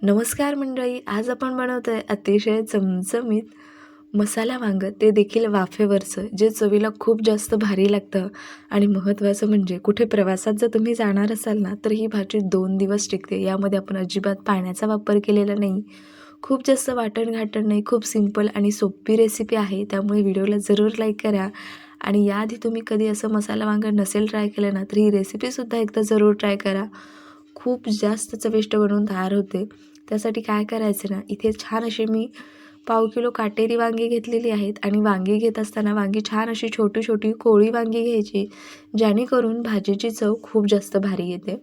नमस्कार मंडळी, आज आपण बनवतोय अतिशय चमचमीत मसाला वांगं, ते देखील वाफेवरचं, जे चवीला खूप जास्त भारी लागतं. आणि महत्त्वाचं म्हणजे कुठे प्रवासात जर तुम्ही जाणार असाल ना, तर ही भाजी 2 दिवस टिकते. यामध्ये आपण अजिबात पाण्याचा वापर केलेला नाही. खूप जास्त वाटण-घाटण नाही, खूप सिंपल आणि सोपी रेसिपी आहे. त्यामुळे व्हिडिओला जरूर लाईक करा. आणि याआधी तुम्ही कधी असं मसाला वांगं नसेल ट्राय केलं ना, तर ही रेसिपीसुद्धा एकदा जरूर ट्राय करा. खूप जास्त चविष्ट बनवून तयार होते. त्यासाठी काय करायचं ना, इथे छान अशी मी पाव किलो काटेरी वांगी घेतलेली आहेत. आणि वांगी घेत असताना वांगी छान अशी छोटी-छोटी कोवळी वांगी घ्यायची, जेणेकरून भाजीची चव खूप जास्त भारी येते.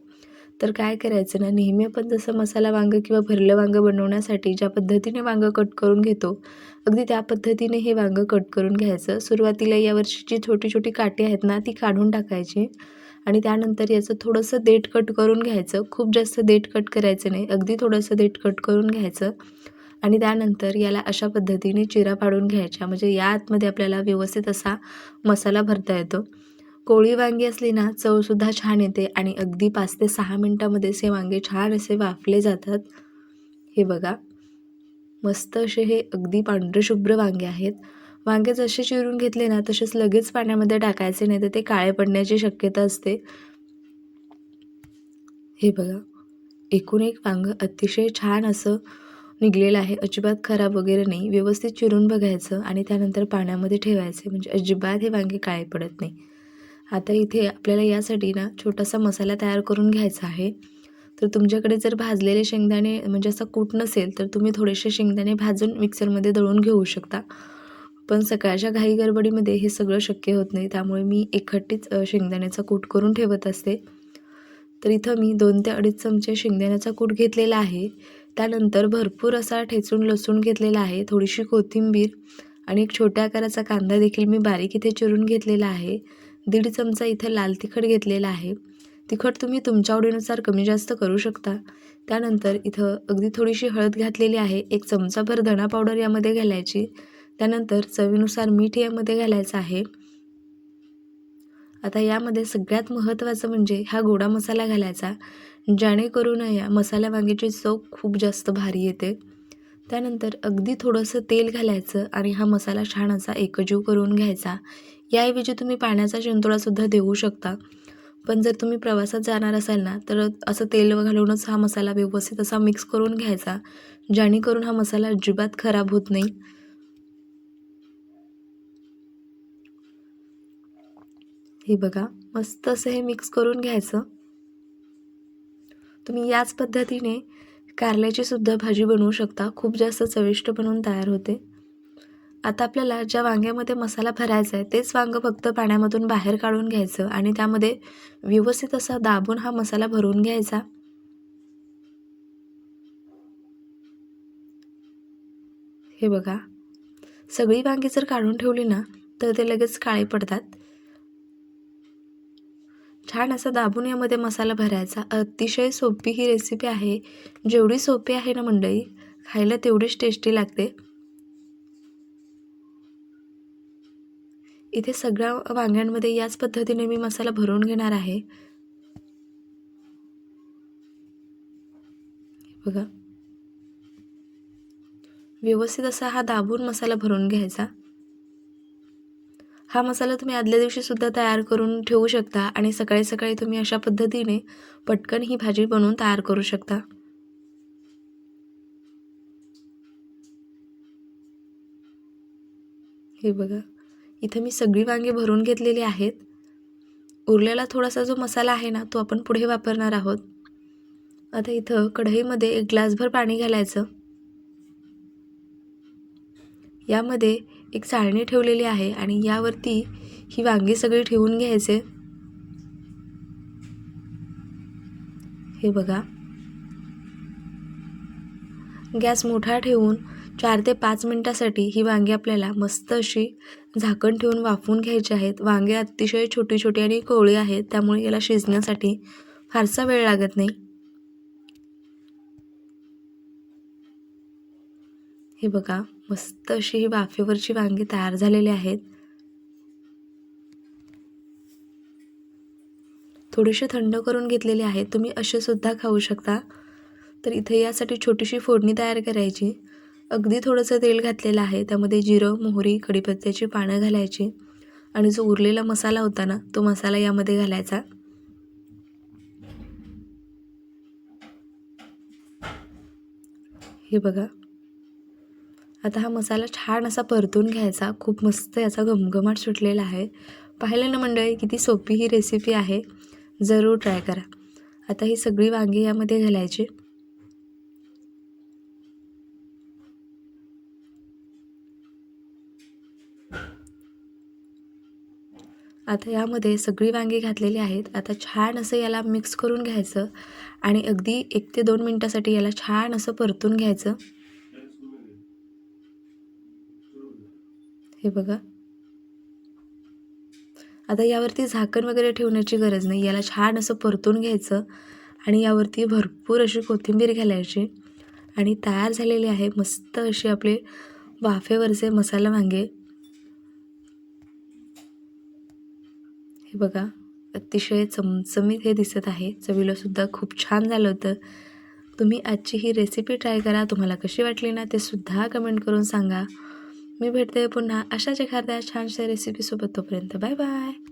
तर काय करायचं ना, नेहमी आपण जसं मसाला वांगं किंवा भरलं वांगं बनवण्यासाठी ज्या पद्धतीने वांगं कट करून घेतो, अगदी त्या पद्धतीने हे वांगं कट करून घ्यायचं. सुरुवातीला यावरची जी छोटी-छोटी काठी आहेत ना, ती काढून टाकायची. आणि त्यानंतर याचं थोडंसं देठ कट करून घ्यायचं. खूप जास्त देठ कट करायचं नाही, अगदी थोडंसं देठ कट करून घ्यायचं. आणि त्यानंतर याला अशा पद्धतीने चिरा पाडून घ्यायच्या, म्हणजे या आतमध्ये आपल्याला व्यवस्थित असा मसाला भरता येतो. कोवळी वांगी असली ना, चवसुद्धा छान येते आणि अगदी 5 ते 6 मिनिटांमध्येच हे वांगे छान असे वाफले जातात. हे बघा, मस्त असे हे अगदी पांढरे शुभ्र वांगे आहेत. वांगे जसे चिरून घेतले ना, तसेच लगेच पाण्यामध्ये टाकायचे, नाही तर ते काळे पडण्याची शक्यता असते. हे बघा, एकूण एक वांगं अतिशय छान असं निघलेलं आहे. अजिबात खराब वगैरे नाही. व्यवस्थित चिरून बघायचं आणि त्यानंतर पाण्यामध्ये ठेवायचे, म्हणजे अजिबात हे वांगे काळे पडत नाही. आता इथे आपल्याला यासाठी ना छोटासा मसाला तयार करून घ्यायचा आहे. तर तुमच्याकडे जर भाजलेले शेंगदाणे म्हणजे असा कूट नसेल, तर तुम्ही थोडेसे शेंगदाणे भाजून मिक्सरमध्ये दळून घेऊ शकता. पण सकाळच्या घाई गडबडीमध्ये हे सगळं शक्य होत नाही, त्यामुळे मी एकखट्टीच शेंगदाण्याचा कूट करून ठेवत असते. तर इथं मी 2 ते 2.5 चमचे शेंगदाण्याचा कूट घेतलेला आहे. त्यानंतर भरपूर असा ठेचून लसूण घेतलेला आहे, थोडीशी कोथिंबीर आणि एक छोट्या आकाराचा कांदा देखील मी बारीक इथे चिरून घेतलेला आहे. 1.5 चमचा इथं लाल तिखट घेतलेला आहे. तिखट तुम्ही तुमच्या आवडीनुसार कमी जास्त करू शकता. त्यानंतर इथं अगदी थोडीशी हळद घातलेली आहे. 1 चमचाभर धना पावडर यामध्ये घालायची. त्यानंतर चवीनुसार मीठ यामध्ये घालायचं आहे. आता यामध्ये सगळ्यात महत्त्वाचं म्हणजे हा गोडा मसाला घालायचा, जेणेकरून या मसाला वांग्याची चव खूप जास्त भारी येते. त्यानंतर अगदी थोडंसं तेल घालायचं आणि हा मसाला छान असा एकजीव करून घ्यायचा. याऐवजी तुम्ही पाण्याचा शिंतोडासुद्धा देऊ शकता. पण जर तुम्ही प्रवासात जाणार असाल ना, तर असं तेल घालूनच हा मसाला व्यवस्थित असा मिक्स करून घ्यायचा, जेणेकरून हा मसाला अजिबात खराब होत नाही. हे बघा, मस्त असं हे मिक्स करून घ्यायचं. तुम्ही याच पद्धतीने कारल्याची सुद्धा भाजी बनवू शकता. खूप जास्त चविष्ट बनवून तयार होते. आता आपल्याला ज्या वांग्यामध्ये मसाला भरायचा आहे, तेच वांगं फक्त पाण्यामधून बाहेर काढून घ्यायचं आणि त्यामध्ये व्यवस्थित असा दाबून हा मसाला भरून घ्यायचा. हे बघा, सगळी वांगी जर काढून ठेवली ना, तर ते लगेच काळे पडतात. छान असा दाबून यामध्ये मसाला भरायचा. अतिशय सोपी ही रेसिपी आहे. जेवढी सोपी आहे ना मंडळी, खायला तेवढीच टेस्टी लागते. इथे सगळ्या वांग्यांमध्ये याच पद्धतीने मी मसाला भरून घेणार आहे. बघा, व्यवस्थित असा हा दाबून मसाला भरून घ्यायचा. हा मसाला तुम्ही आदल्या दिवशी सुद्धा तयार करून ठेवू शकता आणि सकाळी सकाळी तुम्ही अशा पद्धतीने पटकन ही भाजी बनवून तयार करू शकता. हे बघा, इथं मी सगळी वांगी भरून घेतलेली आहेत. उरलेला थोडासा जो मसाला आहे ना, तो आपण पुढे वापरणार आहोत. आता इथं कढईमध्ये 1 ग्लासभर पाणी घालायचं. यामध्ये एक चाळणी ठेवलेली आहे आणि यावरती ही वांगी सगळी ठेवून घ्यायचे. हे बघा, गॅस मोठा ठेवून 4 ते 5 मिनिटासाठी ही वांगी आपल्याला मस्त अशी झाकण ठेवून वाफवून घ्यायची आहेत. वांगे अतिशय छोटी-छोटी आणि कोवळी आहेत, त्यामुळे याला शिजण्यासाठी फारसा वेळ लागत नाही. हे बघा, मस्त अशी ही वाफेवरची वांगी तयार झालेली आहेत. थोडेसे थंड करून घेतलेले आहेत. तुम्ही असे सुद्धा खाऊ शकता. तर इथे यासाठी छोटीशी फोडणी तयार करायची. अगदी थोडंसं तेल घातलेलं आहे, त्यामध्ये जिरं, मोहरी, कढीपत्त्याची पानं घालायची आणि जो उरलेला मसाला होता ना, तो मसाला यामध्ये घालायचा. हे बघा, आता हा मसाला छान असा परतून घ्यायचा. खूप मस्त याचा घमघमाट सुटलेला आहे. पाहिलं ना मंडळी, किती सोपी ही रेसिपी आहे. जरूर ट्राय करा. आता ही सगळी वांगी यामध्ये घालायची. आता यामध्ये सगळी वांगी घातलेली आहेत. आता छान असं याला मिक्स करून घ्यायचं आणि अगदी 1 ते 2 मिनटासाठी याला छान असं परतून घ्यायचं. हे बघा, आता यावरती झाकण वगैरे ठेवण्याची गरज नाही. याला छान असं परतून घ्यायचं आणि यावरती भरपूर अशी कोथिंबीर घालायची आणि तयार झालेली आहे मस्त असे आपले वाफेवरचे मसाला वांगे. हे बघा, अतिशय चमचमीत हे दिसत आहे. चवीला सुद्धा खूप छान झालं होतं. तुम्ही आजची ही रेसिपी ट्राय करा. तुम्हाला कशी वाटली ना, ते सुद्धा कमेंट करून सांगा. मी भेटते पुन्हा अशाच एखाद्या छानशा रेसिपीसोबत. तोपर्यंत बाय बाय.